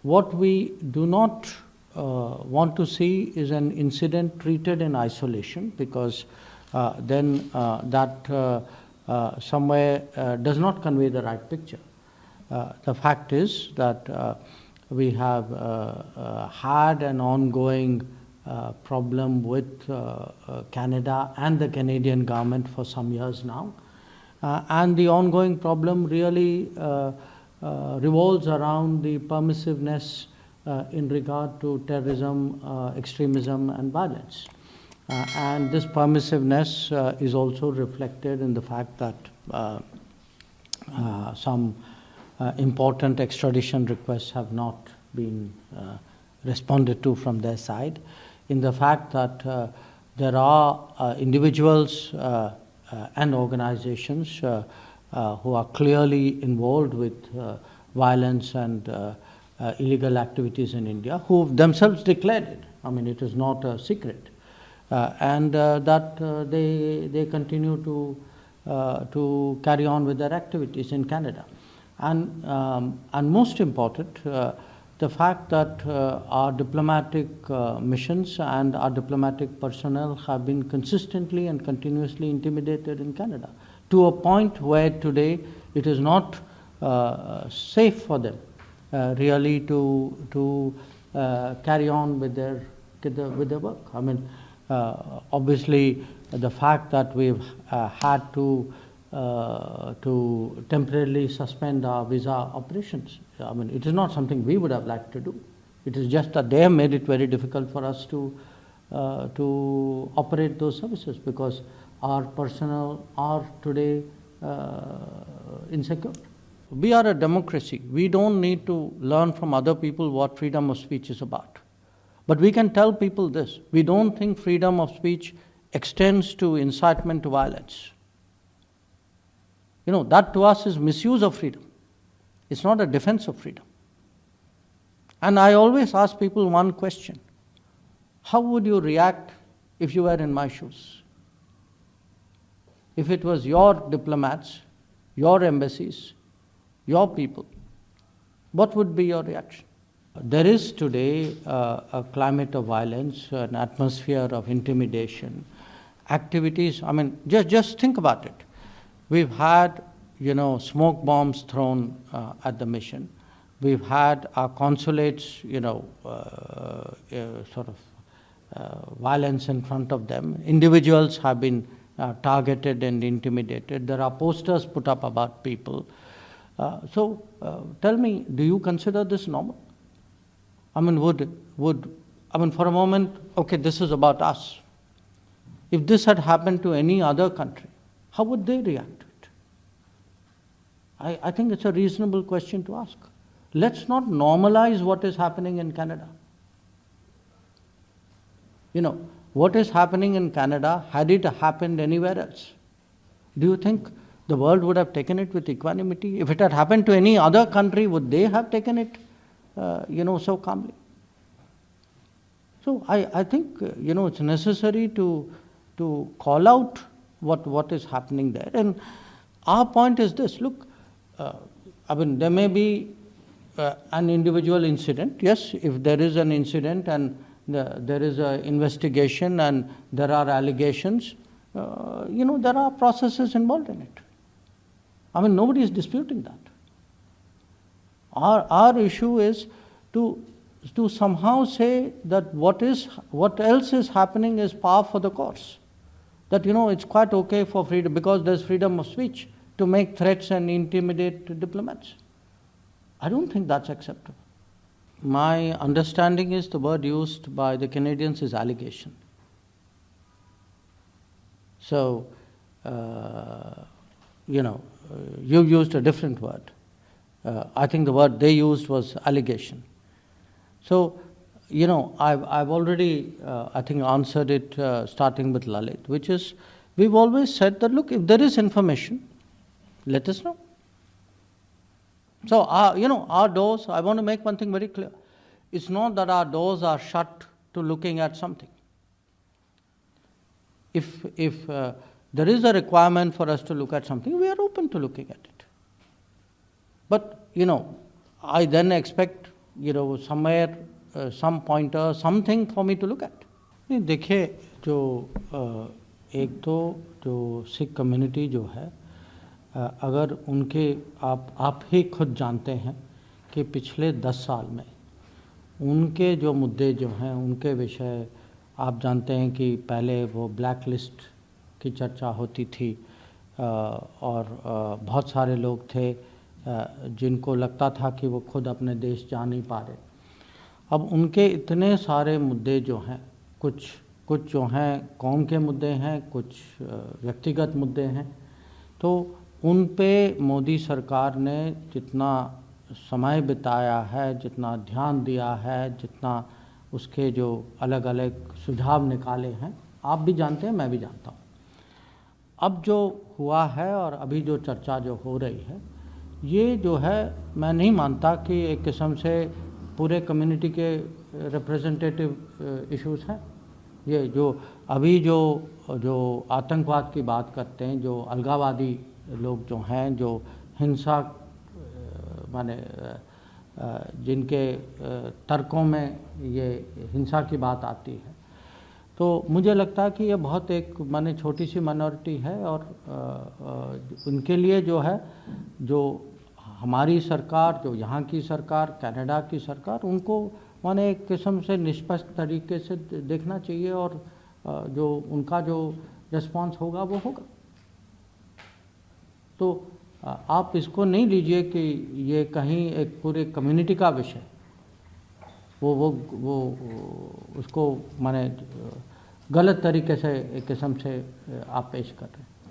What we do not want to see is an incident treated in isolation, because then that somewhere does not convey the right picture. The fact is that we have had an ongoing problem with Canada and the Canadian government for some years now. And the ongoing problem really revolves around the permissiveness in regard to terrorism, extremism and violence. And this permissiveness is also reflected in the fact that some important extradition requests have not been responded to from their side, in the fact that there are individuals and organizations who are clearly involved with violence and illegal activities in India, who themselves declared it. I mean, it is not a secret. And that they continue to carry on with their activities in Canada. And most important, the fact that our diplomatic missions and our diplomatic personnel have been consistently and continuously intimidated in Canada, to a point where today it is not safe for them really to carry on with their work. I mean, obviously, the fact that we've had to temporarily suspend our visa operations, I mean, it is not something we would have liked to do. It is just that they have made it very difficult for us to operate those services, because our personnel are today insecure. We are a democracy. We don't need to learn from other people what freedom of speech is about. But we can tell people this: we don't think freedom of speech extends to incitement to violence. You know, that to us is misuse of freedom. It's not a defense of freedom. And I always ask people one question: how would you react if you were in my shoes? If it was your diplomats, your embassies, your people, what would be your reaction? There is today a climate of violence, an atmosphere of intimidation, activities. I mean, just think about it. We've had, smoke bombs thrown at the mission. We've had our consulates, violence in front of them. Individuals have been targeted and intimidated. There are posters put up about people. So tell me, do you consider this normal? I mean, for a moment, okay, this is about us. If this had happened to any other country, how would they react to it? I think it's a reasonable question to ask. Let's not normalize what is happening in Canada. What is happening in Canada, had it happened anywhere else, do you think the world would have taken it with equanimity? If it had happened to any other country, would they have taken it, so calmly? So I think, it's necessary to call out what is happening there. And our point is this: look, there may be an individual incident. Yes, if there is an incident and there is an investigation and there are allegations, there are processes involved in it. I mean, nobody is disputing that. Our issue is to somehow say that what else is happening is par for the course. That, it's quite okay for freedom, because there's freedom of speech, to make threats and intimidate diplomats. I don't think that's acceptable. My understanding is the word used by the Canadians is allegation. So, you used a different word. I think the word they used was allegation. So, I've already, I think, answered it starting with Lalit, which is, we've always said that, look, if there is information, let us know. So, our doors, I want to make one thing very clear. It's not that our doors are shut to looking at something. If there is a requirement for us to look at something, we are open to looking at it. But, I then expect somewhere some pointer, something for me to look at. नहीं देखिए, जो एक तो जो Sikh community जो है, अगर उनके आप ही खुद जानते हैं कि पिछले 10 साल में उनके जो मुद्दे जो हैं, उनके विषय आप जानते हैं कि पहले वो ब्लैक लिस्ट की चर्चा होती थी, और बहुत सारे लोग थे जिनको लगता था कि वो खुद अपने देश जा नहीं पा रहे। अब उनके इतने सारे मुद्दे जो हैं, कुछ जो हैं कौम के मुद्दे हैं, कुछ व्यक्तिगत मुद्दे हैं, तो उन पे मोदी सरकार ने जितना समय बिताया है, जितना ध्यान दिया है, जितना उसके जो अलग अलग सुझाव निकाले हैं, आप भी जानते हैं, मैं भी जानता हूँ। अब जो हुआ है और अभी जो चर्चा जो हो रही है, ये जो है मैं नहीं मानता कि एक किस्म से पूरे कम्युनिटी के रिप्रेजेंटेटिव इश्यूज़ हैं। ये जो अभी जो आतंकवाद की बात करते हैं, जो अलगाववादी लोग जो हैं, जो हिंसा माने जिनके तर्कों में ये हिंसा की बात आती है, तो मुझे लगता है कि ये बहुत एक माने छोटी सी माइनॉरिटी है, और उनके लिए जो है, जो हमारी सरकार, जो यहाँ की सरकार, कनाडा की सरकार, उनको माने एक किस्म से निष्पक्ष तरीके से देखना चाहिए, और जो उनका जो रिस्पांस होगा वो होगा। तो आप इसको नहीं लीजिए कि ये कहीं एक पूरे कम्युनिटी का विषय, वो उसको माने गलत तरीके से एक किस्म से आप पेश कर रहे हैं।